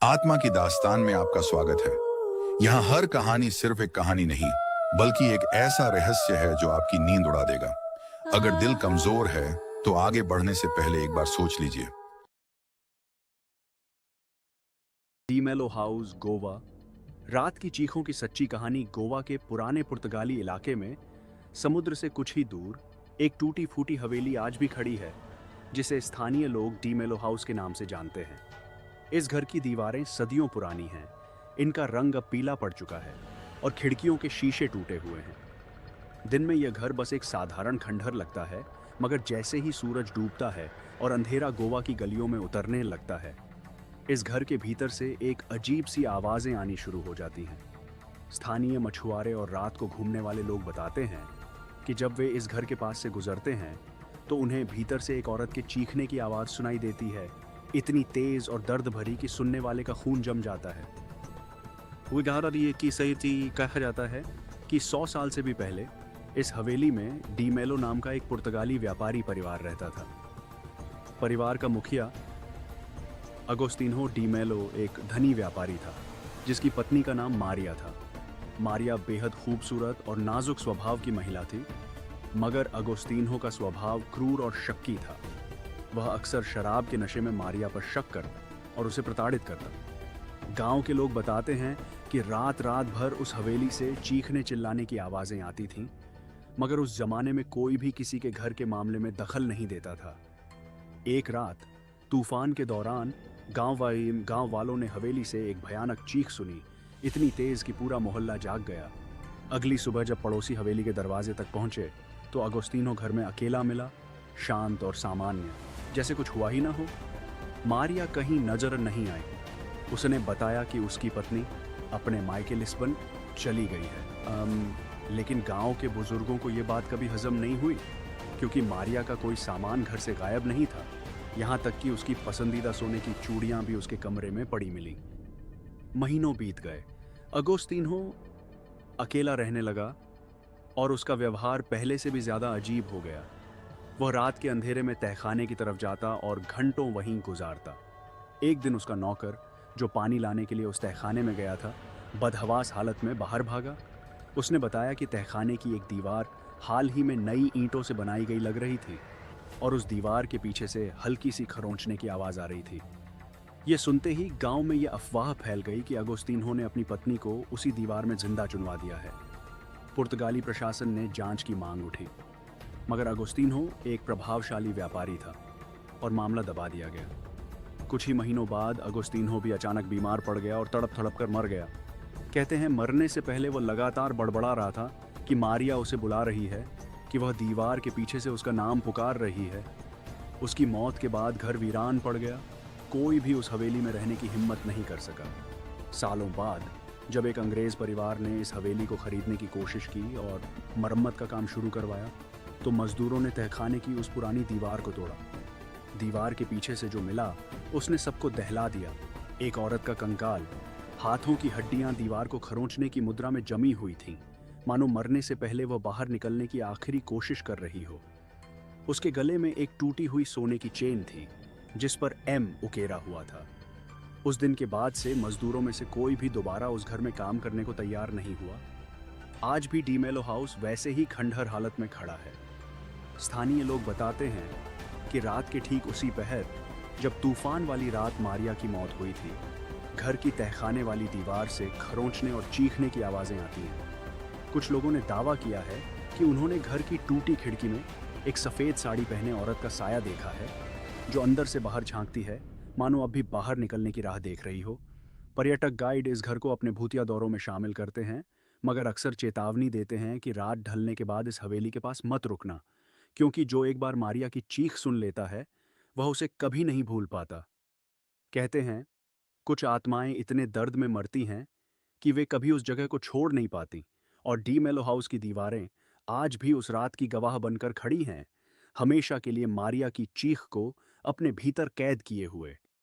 आत्मा की दास्तान में आपका स्वागत है। यहाँ हर कहानी सिर्फ एक कहानी नहीं, बल्कि एक ऐसा रहस्य है जो आपकी नींद उड़ा देगा। अगर दिल कमजोर है, तो आगे बढ़ने से पहले एक बार सोच लीजिए। डीमेलो हाउस, गोवा। रात की चीखों की सच्ची कहानी गोवा के पुराने पुर्तगाली इलाके में समुद्र से कुछ ही दूर एक टूटी फूटी हवेली आज भी खड़ी है, जिसे स्थानीय लोग डीमेलो हाउस के नाम से जानते हैं। इस घर की दीवारें सदियों पुरानी हैं, इनका रंग अब पीला पड़ चुका है और खिड़कियों के शीशे टूटे हुए हैं। दिन में यह घर बस एक साधारण खंडहर लगता है, मगर जैसे ही सूरज डूबता है और अंधेरा गोवा की गलियों में उतरने लगता है, इस घर के भीतर से एक अजीब सी आवाजें आनी शुरू हो जाती हैं। स्थानीय मछुआरे और रात को घूमने वाले लोग बताते हैं कि जब वे इस घर के पास से गुजरते हैं तो उन्हें भीतर से एक औरत के चीखने की आवाज सुनाई देती है, इतनी तेज और दर्द भरी कि सुनने वाले का खून जम जाता है। ये की सही थी कहा जाता है कि 100 साल से भी पहले इस हवेली में डीमेलो नाम का एक पुर्तगाली व्यापारी परिवार रहता था। परिवार का मुखिया अगोस्तिनो डीमेलो एक धनी व्यापारी था, जिसकी पत्नी का नाम मारिया था। मारिया बेहद खूबसूरत और नाजुक स्वभाव की महिला थी, मगर अगोस्तिनो का स्वभाव क्रूर और शक्की था। वह अक्सर शराब के नशे में मारिया पर शक करता और उसे प्रताड़ित करता। गांव के लोग बताते हैं कि रात रात भर उस हवेली से चीखने चिल्लाने की आवाजें आती थीं, मगर उस जमाने में कोई भी किसी के घर के मामले में दखल नहीं देता था। एक रात तूफान के दौरान गांव वालों ने हवेली से एक भयानक चीख सुनी, इतनी तेज कि पूरा मोहल्ला जाग गया। अगली सुबह जब पड़ोसी हवेली के दरवाजे तक पहुंचे तो अगोस्तिनो घर में अकेला मिला, शांत और सामान्य, जैसे कुछ हुआ ही ना हो। मारिया कहीं नजर नहीं आई। उसने बताया कि उसकी पत्नी अपने मायके लिस्बन चली गई है। लेकिन गांव के बुजुर्गों को यह बात कभी हजम नहीं हुई, क्योंकि मारिया का कोई सामान घर से गायब नहीं था। यहाँ तक कि उसकी पसंदीदा सोने की चूड़ियां भी उसके कमरे में पड़ी मिली। महीनों बीत गए। अगोस्तिनो अकेला रहने लगा और उसका व्यवहार पहले से भी ज्यादा अजीब हो गया। वह रात के अंधेरे में तहखाने की तरफ जाता और घंटों वहीं गुजारता। एक दिन उसका नौकर, जो पानी लाने के लिए उस तहखाने में गया था, बदहवास हालत में बाहर भागा। उसने बताया कि तहखाने की एक दीवार हाल ही में नई ईंटों से बनाई गई लग रही थी और उस दीवार के पीछे से हल्की सी खरोंचने की आवाज आ रही थी। यह सुनते ही गांव में यह अफवाह फैल गई कि अगोस्तिनो ने अपनी पत्नी को उसी दीवार में जिंदा चुनवा दिया है। पुर्तगाली प्रशासन ने जांच की मांग उठी, मगर अगोस्तिनो एक प्रभावशाली व्यापारी था और मामला दबा दिया गया। कुछ ही महीनों बाद अगोस्तिनो भी अचानक बीमार पड़ गया और तड़प तड़प कर मर गया। कहते हैं मरने से पहले वह लगातार बड़बड़ा रहा था कि मारिया उसे बुला रही है, कि वह दीवार के पीछे से उसका नाम पुकार रही है। उसकी मौत के बाद घर वीरान पड़ गया। कोई भी उस हवेली में रहने की हिम्मत नहीं कर सका। सालों बाद जब एक अंग्रेज परिवार ने इस हवेली को खरीदने की कोशिश की और मरम्मत का काम शुरू करवाया, तो मजदूरों ने तहखाने की उस पुरानी दीवार को तोड़ा। दीवार के पीछे से जो मिला उसने सबको दहला दिया। एक औरत का कंकाल, हाथों की हड्डियां दीवार को खरोंचने की मुद्रा में जमी हुई थीं, मानो मरने से पहले वह बाहर निकलने की आखिरी कोशिश कर रही हो। उसके गले में एक टूटी हुई सोने की चेन थी, जिस पर एम उकेरा हुआ था। उस दिन के बाद से मजदूरों में से कोई भी दोबारा उस घर में काम करने को तैयार नहीं हुआ। आज भी डीमेलो हाउस वैसे ही खंडहर हालत में खड़ा है। स्थानीय लोग बताते हैं कि रात के ठीक उसी पहर, जब तूफान वाली रात मारिया की मौत हुई थी, घर की तहखाने वाली दीवार से खरोंचने और चीखने की आवाजें आती हैं। कुछ लोगों ने दावा किया है कि उन्होंने घर की टूटी खिड़की में एक सफेद साड़ी पहने औरत का साया देखा है, जो अंदर से बाहर झांकती है, मानो अब भी बाहर निकलने की राह देख रही हो। पर्यटक गाइड इस घर को अपने भूतिया दौरों में शामिल करते हैं, मगर अक्सर चेतावनी देते हैं कि रात ढलने के बाद इस हवेली के पास मत रुकना, क्योंकि जो एक बार मारिया की चीख सुन लेता है, वह उसे कभी नहीं भूल पाता। कहते हैं कुछ आत्माएं इतने दर्द में मरती हैं कि वे कभी उस जगह को छोड़ नहीं पाती, और डी मेलो हाउस की दीवारें आज भी उस रात की गवाह बनकर खड़ी हैं, हमेशा के लिए मारिया की चीख को अपने भीतर कैद किए हुए।